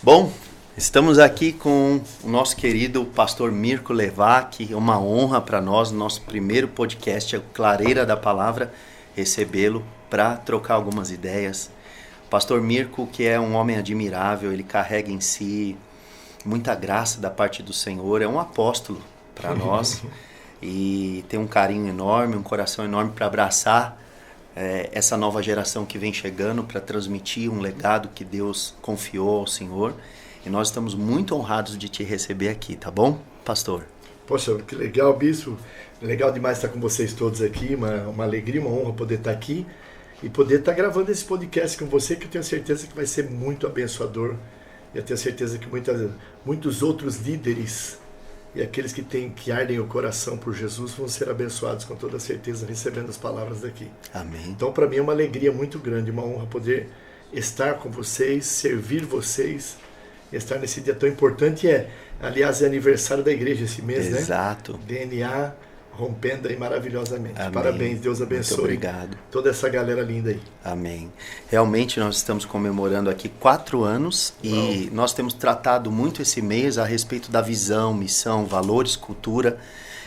Bom, estamos aqui com o nosso querido pastor Mirko Levac. É uma honra para nós, no nosso primeiro podcast, a Clareira da Palavra, recebê-lo para trocar algumas ideias. Pastor Mirko, que é um homem admirável, ele carrega em si muita graça da parte do Senhor, é um apóstolo para nós e tem um carinho enorme, um coração enorme para abraçar essa nova geração que vem chegando, para transmitir um legado que Deus confiou ao Senhor. E nós estamos muito honrados de te receber aqui, tá bom, pastor? Poxa, que legal, bispo. Legal demais estar com vocês todos aqui. Uma alegria, uma honra poder estar aqui e poder estar gravando esse podcast com você, que eu tenho certeza que vai ser muito abençoador. E eu tenho certeza que muitos outros líderes e aqueles que ardem o coração por Jesus vão ser abençoados com toda certeza, recebendo as palavras daqui. Amém. Então, para mim é uma alegria muito grande, uma honra poder estar com vocês, servir vocês, estar nesse dia tão importante. Aliás, é aniversário da igreja esse mês, né? Exato. DNA rompendo aí maravilhosamente. Amém. Parabéns, Deus abençoe. Muito obrigado. Toda essa galera linda aí. Amém. Realmente nós estamos comemorando aqui 4 anos e nós temos tratado muito esse mês a respeito da visão, missão, valores, cultura,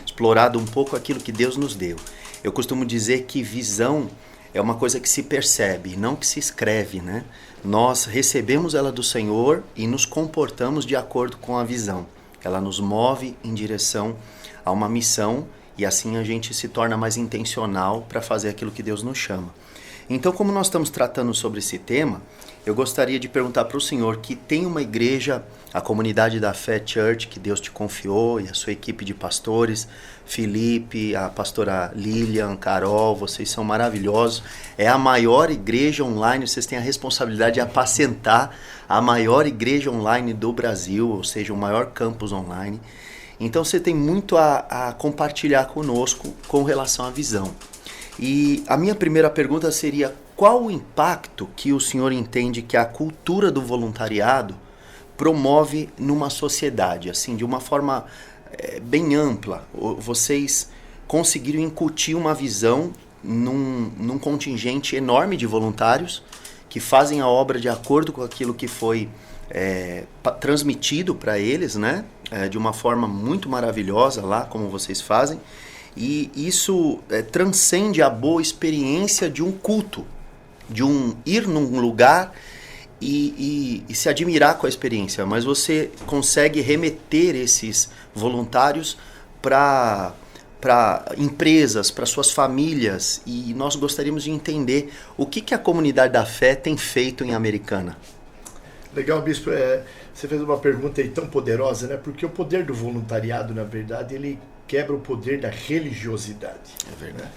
explorado um pouco aquilo que Deus nos deu. Eu costumo dizer que visão é uma coisa que se percebe, não que se escreve, né? Nós recebemos ela do Senhor e nos comportamos de acordo com a visão. Ela nos move em direção a uma missão e assim a gente se torna mais intencional para fazer aquilo que Deus nos chama. Então, como nós estamos tratando sobre esse tema, eu gostaria de perguntar para o senhor que tem uma igreja, a Comunidade da Fé Church, que Deus te confiou, e a sua equipe de pastores, Felipe, a pastora Lilian, Carol, vocês são maravilhosos. É a maior igreja online, vocês têm a responsabilidade de apacentar a maior igreja online do Brasil, ou seja, o maior campus online. Então você tem muito a compartilhar conosco com relação à visão. E a minha primeira pergunta seria: qual o impacto que o senhor entende que a cultura do voluntariado promove numa sociedade, assim, de uma forma bem ampla? Vocês conseguiram incutir uma visão num contingente enorme de voluntários que fazem a obra de acordo com aquilo que foi transmitido para eles, né? De uma forma muito maravilhosa lá, como vocês fazem. E isso transcende a boa experiência de um culto, de ir num lugar e se admirar com a experiência. Mas você consegue remeter esses voluntários para empresas, para suas famílias. E nós gostaríamos de entender o que a Comunidade da Fé tem feito em Americana. Legal, bispo. Você fez uma pergunta aí tão poderosa, né? Porque o poder do voluntariado, na verdade, ele quebra o poder da religiosidade. É verdade. Né?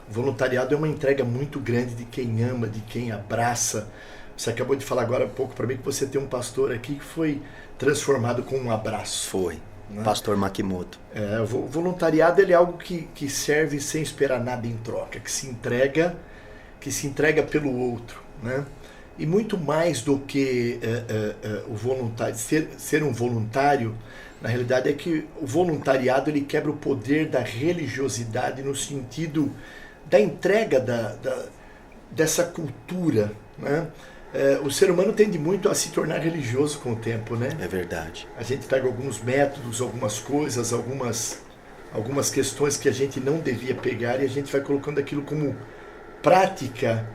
O voluntariado é uma entrega muito grande de quem ama, de quem abraça. Você acabou de falar agora há pouco para mim que você tem um pastor aqui que foi transformado com um abraço. Foi, né? Pastor Makimoto. O voluntariado ele é algo que serve sem esperar nada em troca, que se entrega pelo outro, né? E muito mais do que o voluntário, ser um voluntário, na realidade é que o voluntariado ele quebra o poder da religiosidade no sentido da entrega dessa cultura, né? O ser humano tende muito a se tornar religioso com o tempo, né? É verdade. A gente pega alguns métodos, algumas coisas, algumas questões que a gente não devia pegar e a gente vai colocando aquilo como prática,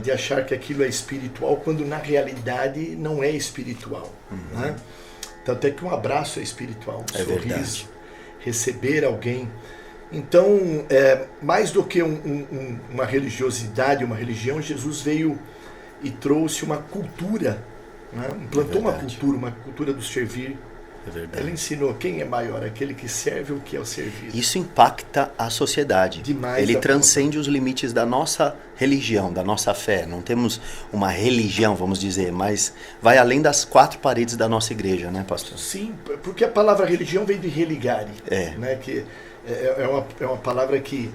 de achar que aquilo é espiritual, quando na realidade não é espiritual. Uhum. Né? Tanto é que um abraço é espiritual, um sorriso, verdade. Receber alguém. Então, mais do que uma religiosidade, uma religião, Jesus veio e trouxe uma cultura, né? Implantou uma cultura do servir. É verdade. Ele ensinou quem é maior, aquele que serve ou que é o serviço. Isso impacta a sociedade. Demais. Ele transcende os limites da nossa religião, da nossa fé. Não temos uma religião, vamos dizer, mas vai além das 4 paredes da nossa igreja, né, pastor? Sim, porque a palavra religião vem de religare, né? Que é uma palavra que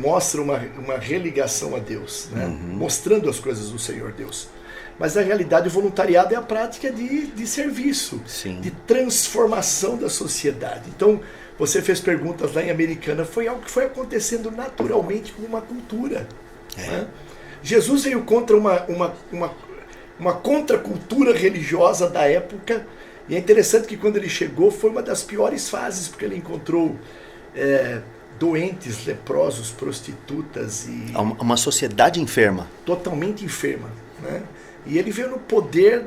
mostra uma religação a Deus, né? Uhum. Mostrando as coisas do Senhor Deus. Mas na realidade o voluntariado é a prática de serviço, sim, de transformação da sociedade. Então, você fez perguntas lá em Americana, foi algo que foi acontecendo naturalmente com uma cultura. Né? Jesus veio contra uma uma contracultura religiosa da época. E é interessante que quando ele chegou foi uma das piores fases, porque ele encontrou doentes, leprosos, prostitutas e... Uma sociedade enferma. Totalmente enferma, né? E ele veio no poder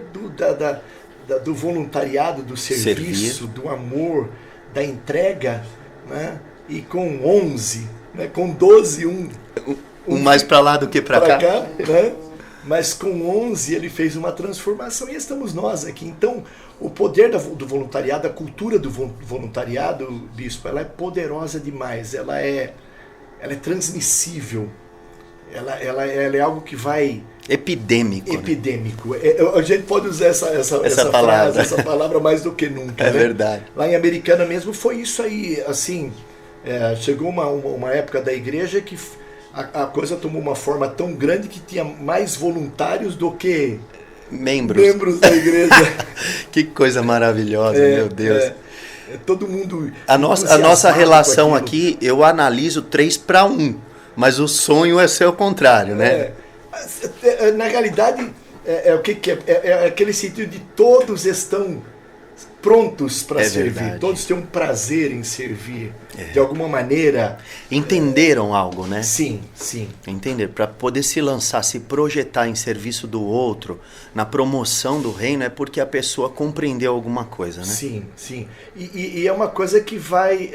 do voluntariado, do serviço, do amor, da entrega, né? E com 11, né? Com 12, um mais para lá do que para cá. Né? Mas com 11 ele fez uma transformação e estamos nós aqui. Então, o poder do voluntariado, a cultura do voluntariado, Bispo, ela é poderosa demais, ela é transmissível, ela é algo que vai... Epidêmico. Epidêmico. Né? A gente pode usar essa palavra mais do que nunca. É, né? verdade. Lá em Americana mesmo foi isso aí, assim, chegou uma época da igreja que a coisa tomou uma forma tão grande que tinha mais voluntários do que membros da igreja. Que coisa maravilhosa, meu Deus. Todo mundo... A nossa relação aqui, eu analiso 3-1, mas o sonho é ser o contrário, né? Na realidade, o que é? É aquele sentido de todos estão prontos para servir, verdade. Todos têm um prazer em servir, de alguma maneira. Entenderam algo, né? Sim. Entender, para poder se lançar, se projetar em serviço do outro, na promoção do reino, é porque a pessoa compreendeu alguma coisa, né? Sim. E é uma coisa que vai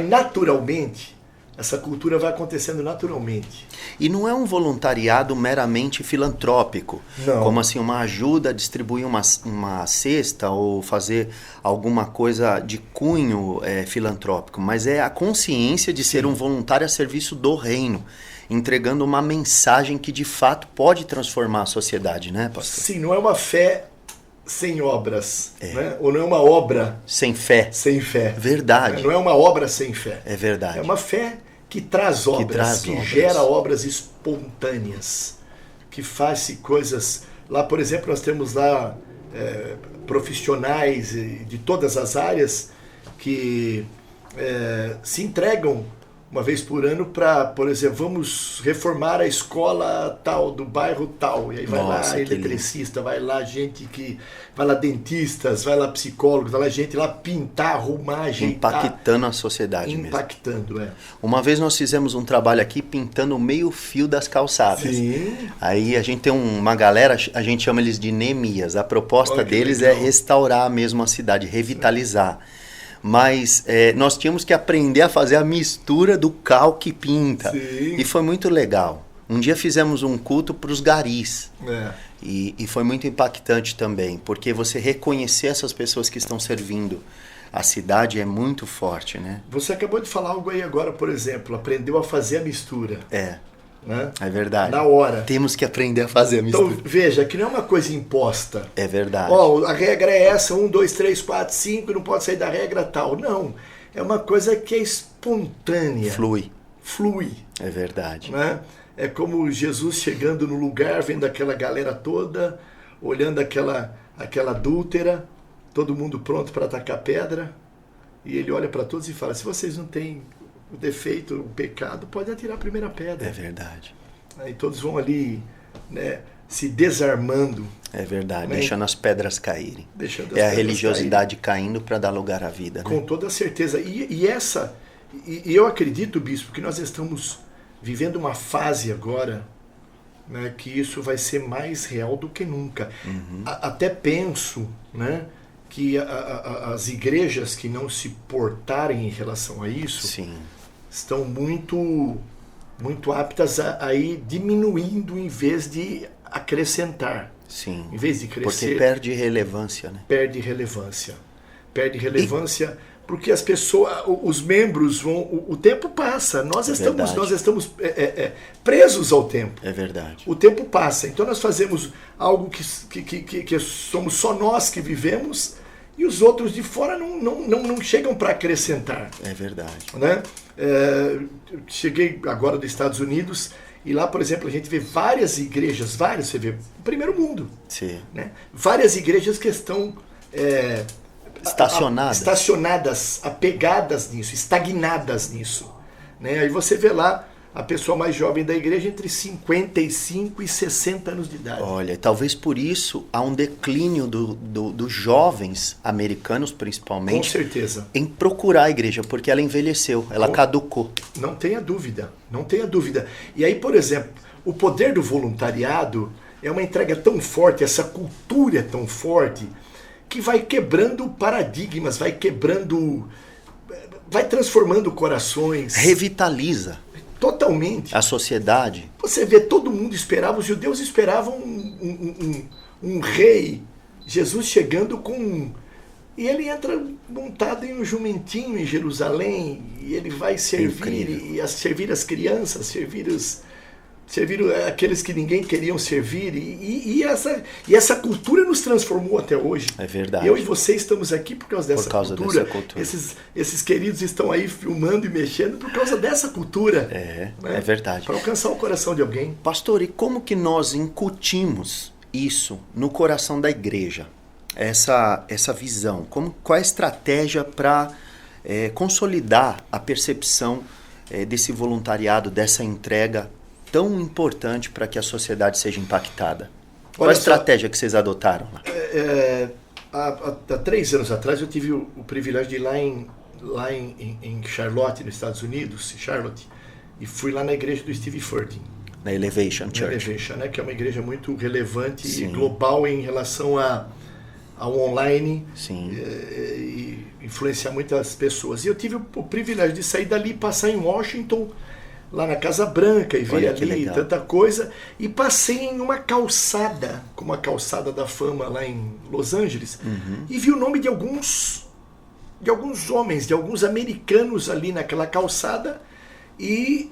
naturalmente. Essa cultura vai acontecendo naturalmente. E não é um voluntariado meramente filantrópico. Não. Como assim, uma ajuda a distribuir uma cesta ou fazer alguma coisa de cunho filantrópico. Mas é a consciência de ser um voluntário a serviço do reino, entregando uma mensagem que de fato pode transformar a sociedade, né, pastor? Sim, não é uma fé sem obras, né? Ou não é uma obra sem fé. Sem fé. Verdade. Não é uma obra sem fé. É verdade. É uma fé que traz obras, que gera obras espontâneas, que faz coisas... Lá, por exemplo, nós temos lá profissionais de todas as áreas que se entregam uma vez por ano para, por exemplo, vamos reformar a escola tal, do bairro tal. E aí vai lá eletricista, vai lá vai lá dentistas, vai lá psicólogos, vai lá gente lá pintar, arrumar, ajeitar. Impactando a sociedade mesmo. Impactando. Uma vez nós fizemos um trabalho aqui pintando o meio fio das calçadas. Sim. Aí a gente tem uma galera, a gente chama eles de Neemias. A proposta deles é restaurar mesmo a cidade, revitalizar. Mas nós tínhamos que aprender a fazer a mistura do cal que pinta. Sim. E foi muito legal. Um dia fizemos um culto para os garis. E foi muito impactante também, porque você reconhecer essas pessoas que estão servindo a cidade é muito forte, né? Você acabou de falar algo aí agora, por exemplo, aprendeu a fazer a mistura. Né? É verdade. Na hora. Temos que aprender a fazer a mistura. Então, veja, que não é uma coisa imposta. É verdade. A regra é essa, 1, 2, 3, 4, 5, não pode sair da regra tal. Não, é uma coisa que é espontânea. Flui. É verdade. Né? É como Jesus chegando no lugar, vendo aquela galera toda, olhando aquela adúltera, todo mundo pronto para atacar pedra, e ele olha para todos e fala, se vocês não têm o defeito, o pecado, pode atirar a primeira pedra. É verdade. Aí todos vão ali, né, se desarmando. É verdade, né? Deixando as pedras caírem. É a religiosidade caindo para dar lugar à vida. Com toda certeza. E eu acredito, Bispo, que nós estamos vivendo uma fase agora, né, que isso vai ser mais real do que nunca. Até penso, né, que as igrejas que não se portarem em relação a isso estão muito aptas a ir diminuindo em vez de acrescentar. Sim. Em vez de crescer. Porque perde relevância, né? Perde relevância porque as pessoas, os membros vão, o tempo passa. Nós estamos presos ao tempo. É verdade. O tempo passa. Então nós fazemos algo que somos só nós que vivemos e os outros de fora não chegam para acrescentar. É verdade. Né? Cheguei agora dos Estados Unidos e lá, por exemplo, a gente vê várias igrejas, você vê, no primeiro mundo. Sim. Né? Várias igrejas que estão estacionadas, apegadas nisso, estagnadas nisso. Né? Aí você vê lá a pessoa mais jovem da igreja entre 55 e 60 anos de idade. Olha, talvez por isso há um declínio dos jovens americanos, principalmente. Com certeza. Em procurar a igreja, porque ela envelheceu, ela caducou. Não tenha dúvida, não tenha dúvida. E aí, por exemplo, o poder do voluntariado é uma entrega tão forte, essa cultura é tão forte, que vai quebrando paradigmas, vai transformando corações. Revitaliza. Totalmente. A sociedade. Você vê, todo mundo esperava, os judeus esperavam um rei, Jesus chegando com... E ele entra montado em um jumentinho em Jerusalém, e ele vai servir, servir as crianças, servir aqueles que ninguém queriam servir, e essa cultura nos transformou até hoje. É verdade. Eu e você estamos aqui por causa dessa cultura. Dessa cultura. Esses queridos estão aí filmando e mexendo por causa dessa cultura. É verdade. Para alcançar o coração de alguém. Pastor, e como que nós incutimos isso no coração da igreja? Essa visão. Qual é a estratégia para consolidar a percepção desse voluntariado, dessa entrega tão importante para que a sociedade seja impactada? Qual a estratégia que vocês adotaram lá? Há 3 anos atrás eu tive o privilégio de ir lá em Charlotte, nos Estados Unidos, Charlotte, e fui lá na igreja do Steve Furtick. Na Elevation Church. Elevation, né, que é uma igreja muito relevante Sim. e global em relação ao online. Sim. E influenciar muitas pessoas. E eu tive o privilégio de sair dali e passar em Washington, lá na Casa Branca, e ver ali tanta coisa, e passei em uma calçada, como a calçada da fama lá em Los Angeles, e vi o nome de alguns homens, de alguns americanos ali naquela calçada, e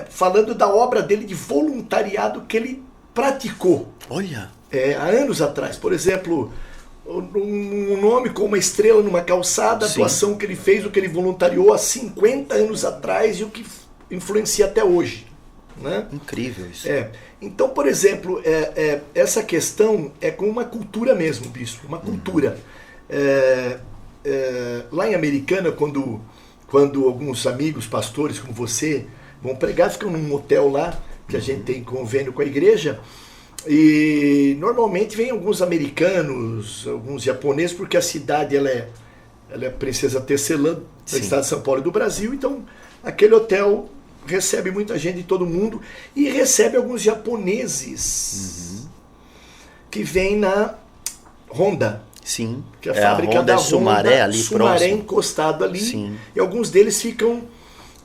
falando da obra dele de voluntariado que ele praticou. Olha! Há anos atrás. Por exemplo, um nome com uma estrela numa calçada, a atuação que ele fez, o que ele voluntariou há 50 anos atrás e o que influencia até hoje. Né? Incrível isso. Então, por exemplo, essa questão é com uma cultura mesmo, bispo, uma cultura. Lá em Americana, quando alguns amigos, pastores como você, vão pregar, ficam num hotel lá, que a gente tem convênio com a igreja, e normalmente vem alguns americanos, alguns japoneses, porque a cidade ela é Princesa Tecelã, do estado de São Paulo e do Brasil, então aquele hotel recebe muita gente de todo mundo, e recebe alguns japoneses que vêm na Honda. Sim. Que é a fábrica da Honda, Sumaré, ali Sumaré próximo. Encostado ali. Sim. E alguns deles ficam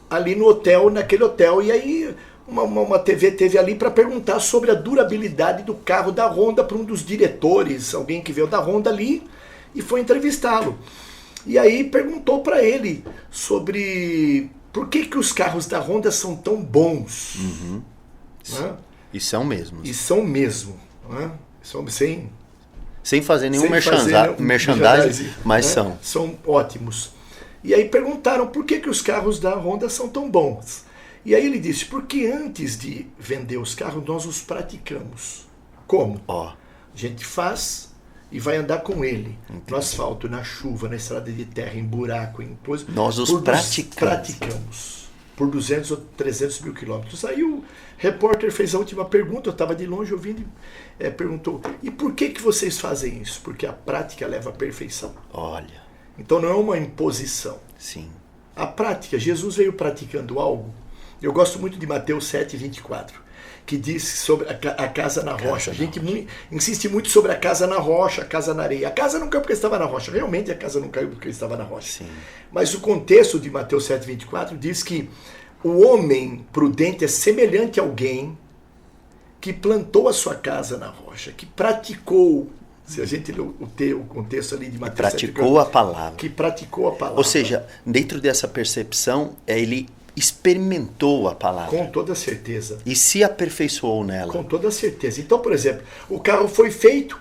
ali no hotel, naquele hotel. E aí uma TV teve ali para perguntar sobre a durabilidade do carro da Honda para um dos diretores, alguém que veio da Honda ali, e foi entrevistá-lo. E aí perguntou para ele sobre por que os carros da Honda são tão bons. Né? E são mesmo. E são mesmo. Né? Sem fazer nenhum merchandising, mas né? são. São ótimos. E aí perguntaram por que os carros da Honda são tão bons. E aí ele disse, porque antes de vender os carros, nós os praticamos. Como? A gente faz e vai andar com ele. Entendi. No asfalto, na chuva, na estrada de terra, em buraco, em coisa. Nós os praticamos. Por 200 ou 300 mil quilômetros. Aí o repórter fez a última pergunta, eu estava de longe ouvindo, perguntou, e por que vocês fazem isso? Porque a prática leva à perfeição. Olha. Então não é uma imposição. Sim. A prática, Jesus veio praticando algo. Eu gosto muito de Mateus 7:24, que diz sobre a casa na rocha. A gente insiste muito sobre a casa na rocha, a casa na areia. A casa não caiu porque estava na rocha. Realmente a casa não caiu porque estava na rocha. Sim. Mas o contexto de Mateus 7:24 diz que o homem prudente é semelhante a alguém que plantou a sua casa na rocha, que praticou. Se a gente ler o contexto ali de Mateus 7:24, praticou a palavra. Que praticou a palavra. Ou seja, dentro dessa percepção, ele experimentou a palavra. Com toda certeza. E se aperfeiçoou nela. Com toda certeza. Então, por exemplo, o carro foi feito,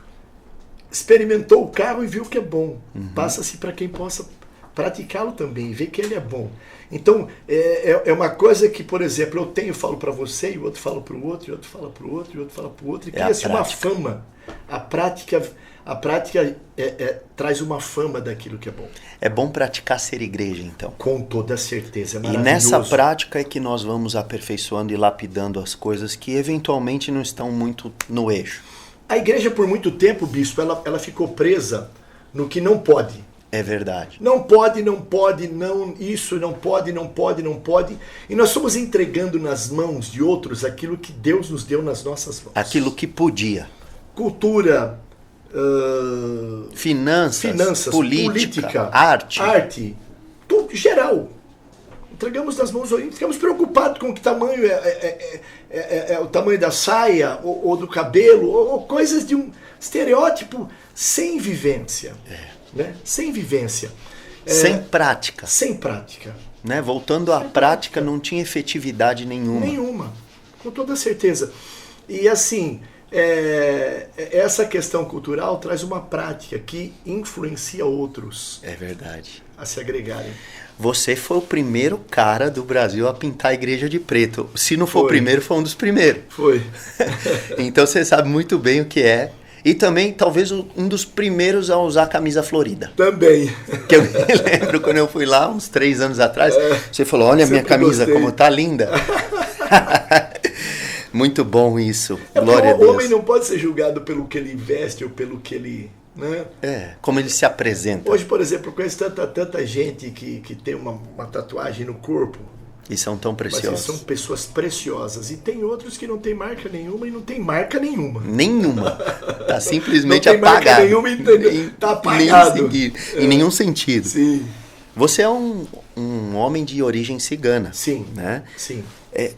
experimentou o carro e viu que é bom. Passa-se para quem possa praticá-lo também e ver que ele é bom. Então, é uma coisa que, por exemplo, falo para você, e o outro fala para o outro, e o outro fala para o outro, e o outro fala para o outro, e cria-se uma fama. A prática A prática traz uma fama daquilo que é bom. É bom praticar ser igreja, então. Com toda certeza, é E maravilhoso. nessa prática é que nós vamos aperfeiçoando e lapidando as coisas que eventualmente não estão muito no eixo. A igreja, por muito tempo, bispo, ela ficou presa no que não pode. É verdade. Não pode, não, isso não pode. E nós estamos entregando nas mãos de outros aquilo que Deus nos deu nas nossas mãos. Aquilo que podia. Cultura, Finanças, política, arte. Tudo geral. Entregamos nas mãos, ficamos preocupados com que tamanho é o tamanho da saia, ou do cabelo, ou coisas de um estereótipo sem vivência. Né? Sem vivência. Sem prática. Sem prática. Né? Voltando à prática, não tinha efetividade nenhuma. Nenhuma, com toda certeza. E assim, essa questão cultural traz uma prática que influencia outros. É verdade. A se agregarem. Você foi o primeiro cara do Brasil a pintar a igreja de preto. Se não for o primeiro, foi um dos primeiros. Foi. Então você sabe muito bem o que é. E também, talvez, um dos primeiros a usar camisa florida. Também. Que eu me lembro quando eu fui lá, uns 3 anos atrás, você falou, olha a minha camisa, gostei. como tá linda. Muito bom isso. Glória a Deus. O homem não pode ser julgado pelo que ele veste ou pelo que ele... Né? Como ele se apresenta. Hoje, por exemplo, eu conheço tanta gente que tem uma tatuagem no corpo. E são tão preciosos. Mas são pessoas preciosas. E tem outros que não tem marca nenhuma e não tem marca nenhuma. Nenhuma. Tá simplesmente não tem apagado. Marca nenhuma, entendeu? Tá apagado. Em nenhum sentido. Sim. Você é um homem de origem cigana. Sim. Né? Sim.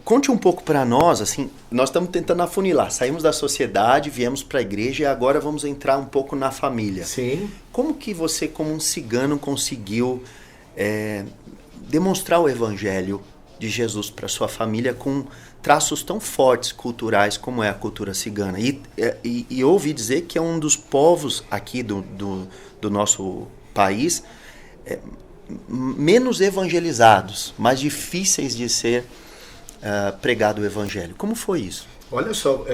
Conte um pouco para nós, assim, nós estamos tentando afunilar. Saímos da sociedade, viemos para a igreja e agora vamos entrar um pouco na família. Sim. Como que você, como um cigano, conseguiu demonstrar o evangelho de Jesus para sua família com traços tão fortes culturais como é a cultura cigana? E ouvi dizer que é um dos povos aqui do nosso país menos evangelizados, mais difíceis de ser pregado o evangelho. Como foi isso? Olha só,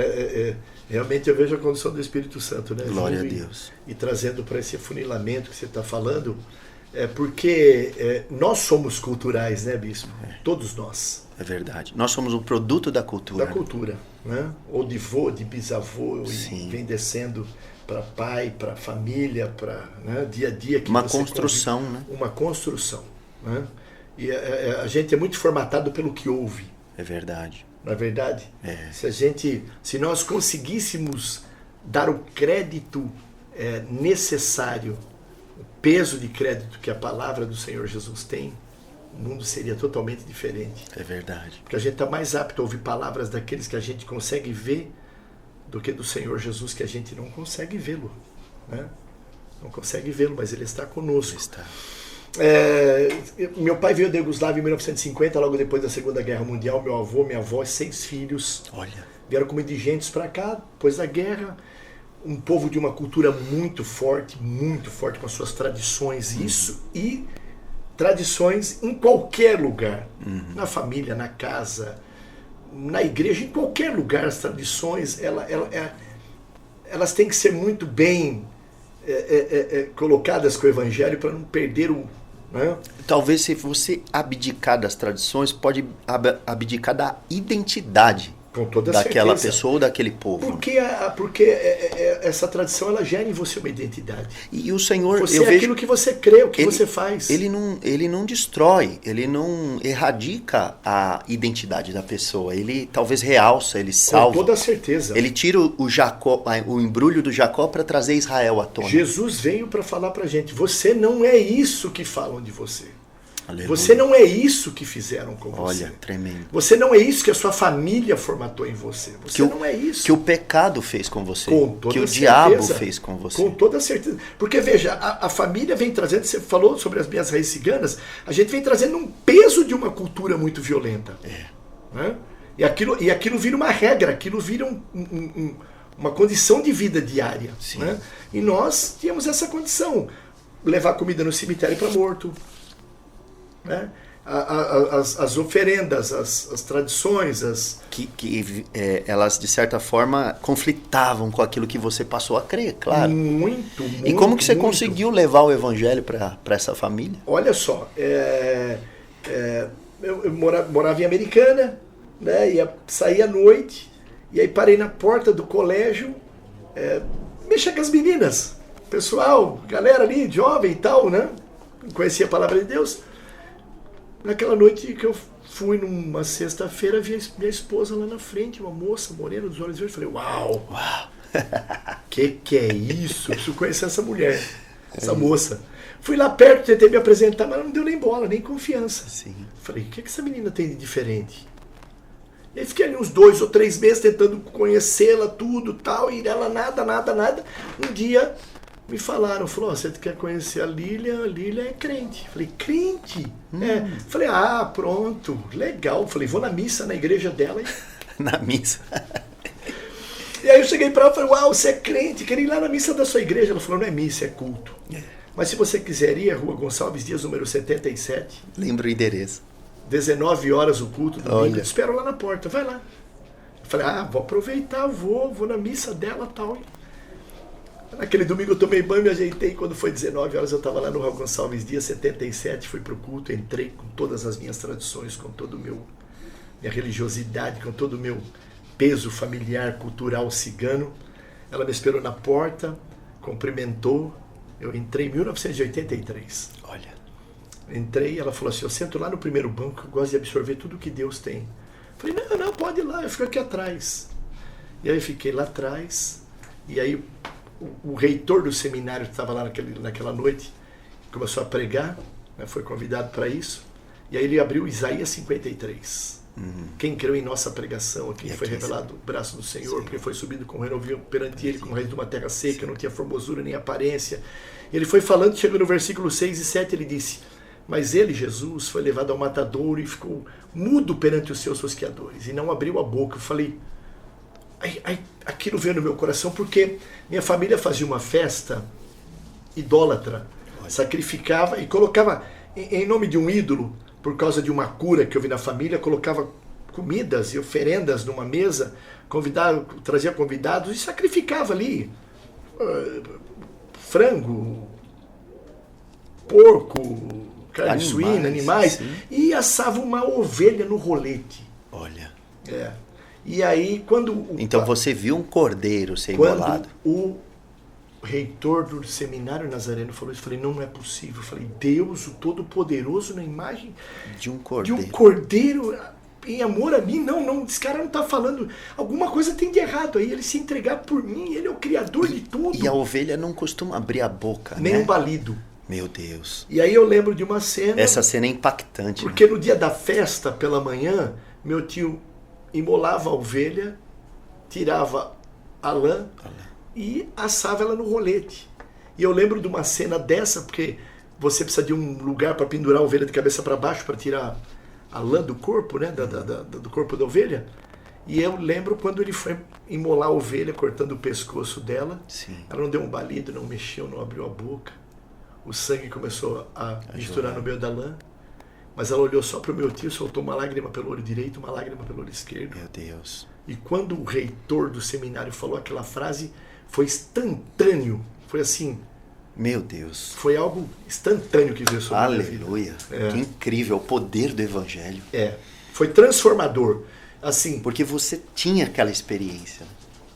realmente eu vejo a condição do Espírito Santo, né? Glória a Deus. E trazendo para esse afunilamento que você está falando, porque nós somos culturais, né, bispo? Todos nós. É verdade. Nós somos um produto da cultura. Da cultura, né? Ou de vô, de bisavô, Sim. E vem descendo para pai, para família, para dia a dia. Que uma você construção, convive. Né? Uma construção. Né? E a gente é muito formatado pelo que ouve. É verdade. Não é verdade? Se nós conseguíssemos dar o crédito necessário, o peso de crédito que a palavra do Senhor Jesus tem, o mundo seria totalmente diferente. É verdade. Porque a gente está mais apto a ouvir palavras daqueles que a gente consegue ver do que do Senhor Jesus, que a gente não consegue vê-lo. Né? Não consegue vê-lo, mas Ele está conosco. Ele está. Meu pai veio da Iugoslávia em 1950, logo depois da Segunda Guerra Mundial. Meu avô, minha avó, 6 filhos. Olha. Vieram como indigentes para cá, depois da guerra. Um povo de uma cultura muito forte com as suas tradições. Isso e tradições em qualquer lugar. Na família, na casa, na igreja, em qualquer lugar. As tradições, elas têm que ser muito bem colocadas com o evangelho para não perder o... Né? Talvez se você abdicar das tradições, pode abdicar da identidade daquela certeza. Pessoa ou daquele povo. Porque essa tradição ela gera em você uma identidade. E o Senhor... Você é aquilo que você crê, o que você faz. Ele não destrói, ele não erradica a identidade da pessoa. Ele talvez realça, ele salva. Com toda certeza. Ele tira o embrulho do Jacó para trazer Israel à tona. Jesus veio para falar para a gente, você não é isso que falam de você. Aleluia. Você não é isso que fizeram com você. Olha, tremendo. Você não é isso que a sua família formatou em você. Você não é isso. Que o pecado fez com você. Com toda que o certeza. Diabo fez com você. Com toda certeza. Porque, veja, a família vem trazendo, você falou sobre as minhas raízes ciganas, a gente vem trazendo um peso de uma cultura muito violenta. Né? E aquilo vira uma regra, aquilo vira uma condição de vida diária. Né? E nós tínhamos essa condição. Levar comida no cemitério para morto. Né? as oferendas, as tradições, elas, de certa forma, conflitavam com aquilo que você passou a crer, claro. Muito. E como que você conseguiu levar o evangelho para essa família? Olha só, eu morava em Americana, né, saía à noite, e aí parei na porta do colégio, mexia com as meninas, pessoal, galera ali, jovem e tal, né? Conhecia a palavra de Deus. Naquela noite que eu fui numa sexta-feira, vi minha esposa lá na frente, uma moça morena, dos olhos verdes. Falei, uau! Que é isso? Eu preciso conhecer essa mulher, essa moça. Fui lá perto, tentei me apresentar, mas ela não deu nem bola, nem confiança. Sim. Falei, o que essa menina tem de diferente? E aí fiquei ali uns 2 ou 3 meses tentando conhecê-la, tudo tal, e ela nada. Um dia me falaram, você quer conhecer a Lília? A Lília é crente. Falei, crente? Falei, pronto, legal. Falei, vou na missa, na igreja dela. Na missa. E aí eu cheguei para ela e falei, uau, você é crente, queria ir lá na missa da sua igreja. Ela falou, não é missa, é culto. Mas se você quiser ir, é Rua Gonçalves Dias, número 77. Lembro o endereço. 19 horas o culto, domingo. Olha. Eu te espero lá na porta, vai lá. Eu falei, vou aproveitar, vou na missa dela e tal. Naquele domingo eu tomei banho, me ajeitei. Quando foi 19 horas eu estava lá no Rua Gonçalves Dias, 77. Fui pro culto, entrei com todas as minhas tradições, com todo minha religiosidade, com todo o meu peso familiar, cultural cigano. Ela me esperou na porta, cumprimentou. Eu entrei em 1983. Olha. Entrei, ela falou assim, eu sento lá no primeiro banco, eu gosto de absorver tudo que Deus tem. Falei, não, pode ir lá, eu fico aqui atrás. E aí eu fiquei lá atrás, e aí o reitor do seminário que estava lá naquela noite começou a pregar, né, foi convidado para isso, e aí ele abriu Isaías 53. Quem creu em nossa pregação, quem foi revelado o braço do Senhor, porque foi subido com renovo perante ele, como raiz de uma terra seca, não tinha formosura nem aparência. Ele foi falando, chegou no versículo 6 e 7, ele disse, mas ele, Jesus, foi levado ao matadouro e ficou mudo perante os seus rosqueadores, e não abriu a boca. Eu falei, aquilo veio no meu coração, porque minha família fazia uma festa idólatra, sacrificava e colocava, em nome de um ídolo, por causa de uma cura que eu vi na família, colocava comidas e oferendas numa mesa, trazia convidados e sacrificava ali frango, porco, carne suína, animais, sim. E assava uma ovelha no rolete. Olha. E aí, então você viu um cordeiro ser imolado. O reitor do seminário nazareno falou isso, eu falei, não é possível. Eu falei, Deus, o Todo-Poderoso, na imagem de um cordeiro. Em amor a mim, não, esse cara não está falando, alguma coisa tem de errado aí, ele se entregar por mim, ele é o criador de tudo. E a ovelha não costuma abrir a boca, nem um balido. Meu Deus. E aí eu lembro de uma cena... Essa cena é impactante. Porque no dia da festa, pela manhã, meu tio imolava a ovelha, tirava a lã e assava ela no rolete. E eu lembro de uma cena dessa, porque você precisa de um lugar para pendurar a ovelha de cabeça para baixo, para tirar a lã do corpo, né, do corpo da ovelha. E eu lembro quando ele foi imolar a ovelha, cortando o pescoço dela. Sim. Ela não deu um balido, não mexeu, não abriu a boca. O sangue começou a misturar no meio da lã. Mas ela olhou só para o meu tio, soltou uma lágrima pelo olho direito, uma lágrima pelo olho esquerdo. Meu Deus. E quando o reitor do seminário falou aquela frase, foi instantâneo. Foi assim... Meu Deus. Foi algo instantâneo que veio sobre a minha vida. Aleluia. Que incrível, o poder do evangelho. Foi transformador. Assim, porque você tinha aquela experiência.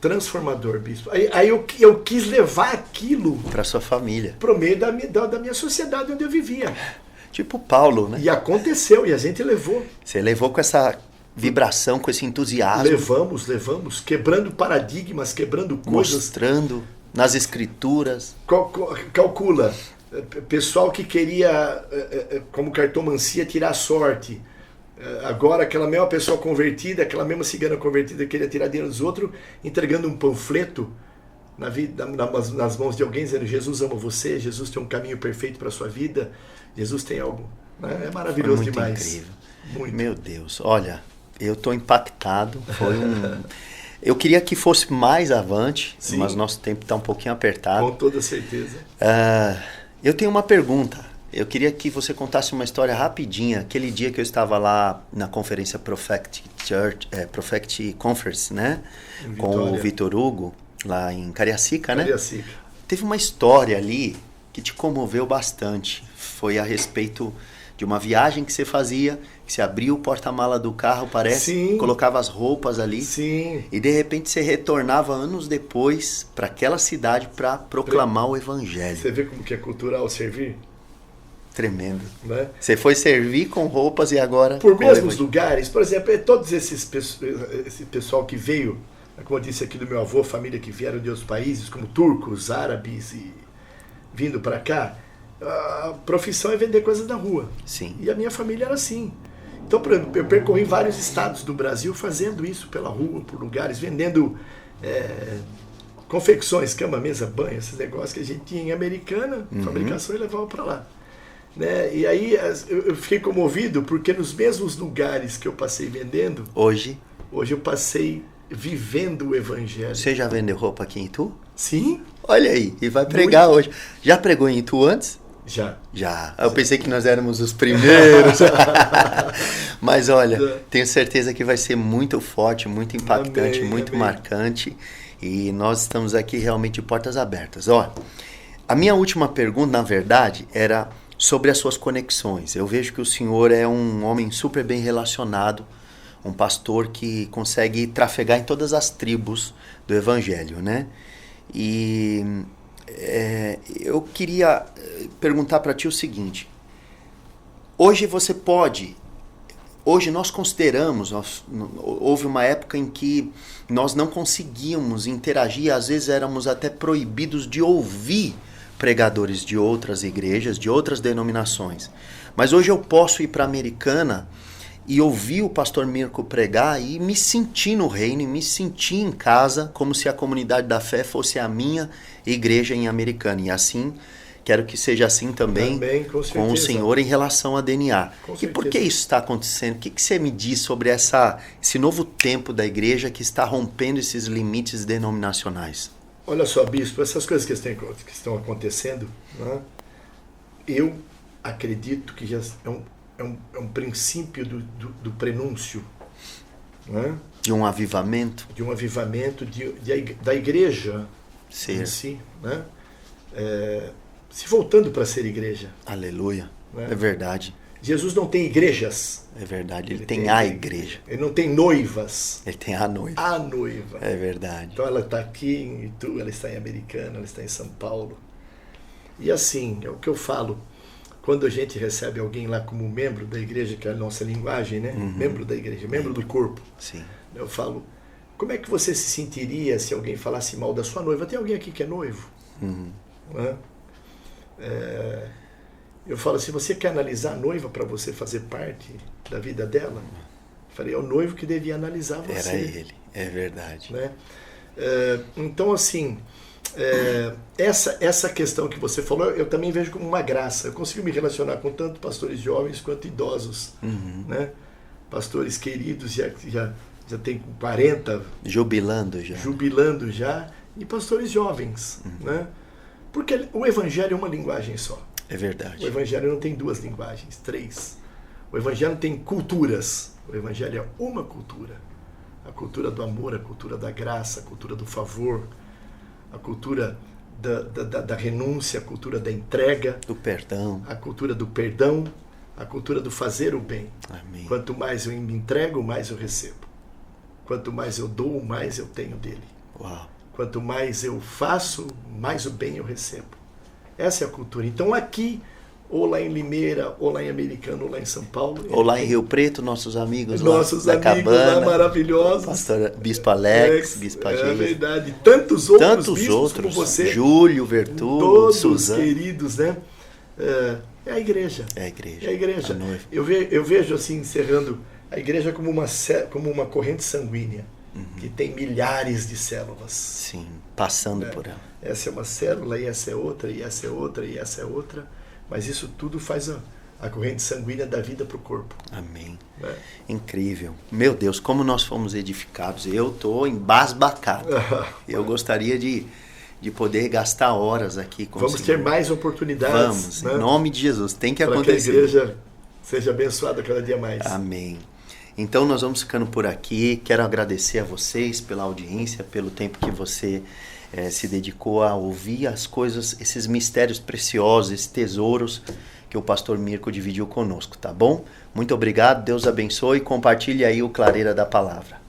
Transformador, bispo. Aí eu quis levar aquilo... para sua família. Para o meio da minha sociedade onde eu vivia. Tipo Paulo, né? E aconteceu, e a gente levou. Você levou com essa vibração, com esse entusiasmo. Levamos, quebrando paradigmas, quebrando coisas. Mostrando nas escrituras. Calcula, pessoal que queria, como cartomancia, tirar sorte. Agora, aquela mesma pessoa convertida, aquela mesma cigana convertida que queria tirar dinheiro dos outros, entregando um panfleto nas mãos de alguém, dizendo, Jesus ama você, Jesus tem um caminho perfeito para a sua vida, Jesus tem algo. Né? É maravilhoso muito demais. Incrível. Muito. Meu Deus, olha, eu estou impactado. Eu queria que fosse mais avante, sim, mas nosso tempo está um pouquinho apertado. Com toda certeza. Eu tenho uma pergunta. Eu queria que você contasse uma história rapidinha. Aquele dia que eu estava lá na conferência Prophetic Conference, né? Com o Vitor Hugo, lá em Cariacica, né? Cariacica. Teve uma história ali que te comoveu bastante. Foi a respeito de uma viagem que você fazia, que você abria o porta-mala do carro, parece, Sim. colocava as roupas ali. Sim. E de repente você retornava anos depois para aquela cidade para proclamar o evangelho. Você vê como que é cultural servir? Tremendo. Né? Você foi servir com roupas e agora... Por mesmos lugares, por exemplo, todos esse pessoal que veio, como eu disse aqui do meu avô, família que vieram de outros países, como turcos, árabes, e vindo para cá, a profissão é vender coisas na rua. Sim. E a minha família era assim. Então, por exemplo, eu percorri vários estados do Brasil fazendo isso pela rua, por lugares, vendendo confecções, cama, mesa, banho, esses negócios que a gente tinha em Americana, fabricação, e levava para lá. Né? E aí eu fiquei comovido porque nos mesmos lugares que eu passei vendendo, hoje eu passei vivendo o evangelho. Você já vendeu roupa aqui em Itu? Sim. Olha aí, e vai pregar hoje. Já pregou em Itu antes? Já. Eu pensei que nós éramos os primeiros. Mas olha, tenho certeza que vai ser muito forte, muito impactante, amém, muito amém. marcante. E nós estamos aqui realmente de portas abertas. Ó, a minha última pergunta, na verdade, era sobre as suas conexões. Eu vejo que o senhor é um homem super bem relacionado, um pastor que consegue trafegar em todas as tribos do evangelho, né? E eu queria perguntar para ti o seguinte: hoje nós consideramos, houve uma época em que nós não conseguíamos interagir, às vezes éramos até proibidos de ouvir pregadores de outras igrejas, de outras denominações. Mas hoje eu posso ir para a Americana e ouvir o pastor Mirko pregar e me sentir no reino, e me sentir em casa, como se a comunidade da fé fosse a minha igreja em Americana. E assim, quero que seja assim também com o Senhor em relação a DNA. E por que isso está acontecendo? O que você me diz sobre esse novo tempo da igreja que está rompendo esses limites denominacionais? Olha só, bispo, essas coisas que estão acontecendo, né, eu acredito que já é um princípio do prenúncio, né? De um avivamento? De um avivamento da igreja em si, né? Se voltando para ser igreja. Aleluia, né? É verdade. Jesus não tem igrejas. É verdade, ele tem a igreja. Ele não tem noivas. Ele tem a noiva. A noiva. É verdade. Então ela está aqui em Itu, ela está em Americana, ela está em São Paulo. E assim, é o que eu falo, quando a gente recebe alguém lá como membro da igreja, que é a nossa linguagem, né? Membro da igreja, membro do corpo. Sim. Eu falo, como é que você se sentiria se alguém falasse mal da sua noiva? Tem alguém aqui que é noivo? Né? Eu falo, se você quer analisar a noiva para você fazer parte da vida dela, eu falei, é o noivo que devia analisar você. Era ele, é verdade. Né? Então, assim, essa questão que você falou, eu também vejo como uma graça. Eu consigo me relacionar com tanto pastores jovens quanto idosos. Né? Pastores queridos, já tem 40... Jubilando já. E pastores jovens. Né? Porque o evangelho é uma linguagem só. É verdade. O evangelho não tem duas linguagens, 3. O evangelho tem culturas. O evangelho é uma cultura. A cultura do amor, a cultura da graça, a cultura do favor, a cultura da renúncia, a cultura da entrega. Do perdão. A cultura do perdão, a cultura do fazer o bem. Amém. Quanto mais eu me entrego, mais eu recebo. Quanto mais eu dou, mais eu tenho dele. Uau. Quanto mais eu faço, mais o bem eu recebo. Essa é a cultura. Então aqui, ou lá em Limeira, ou lá em Americana, ou lá em São Paulo. Ou lá em Rio Preto, nossos amigos da Cabana, lá maravilhosos. Pastor Bispo Alex, Bispa Gênesis. É verdade. Tantos outros bispos como você. Júlio, Vertulo, todos Suzana. Queridos, né? É a igreja. É a igreja. É a igreja. Eu vejo assim, encerrando, a igreja como uma corrente sanguínea. Que tem milhares de células. Sim, passando por ela. Essa é uma célula, e essa é outra, e essa é outra, e essa é outra. Mas isso tudo faz a corrente sanguínea da vida para o corpo. Amém. Incrível. Meu Deus, como nós fomos edificados. Eu estou embasbacado. Eu gostaria de de poder gastar horas aqui com Vamos o Senhor. ter mais oportunidades. Vamos, né? em nome de Jesus, tem que para acontecer. que a igreja seja abençoada cada dia mais. Amém. Então nós vamos ficando por aqui. Quero agradecer a vocês pela audiência, pelo tempo que você se dedicou a ouvir as coisas, esses mistérios preciosos, esses tesouros que o pastor Mirko dividiu conosco, tá bom? Muito obrigado, Deus abençoe e compartilhe aí o Clareira da Palavra.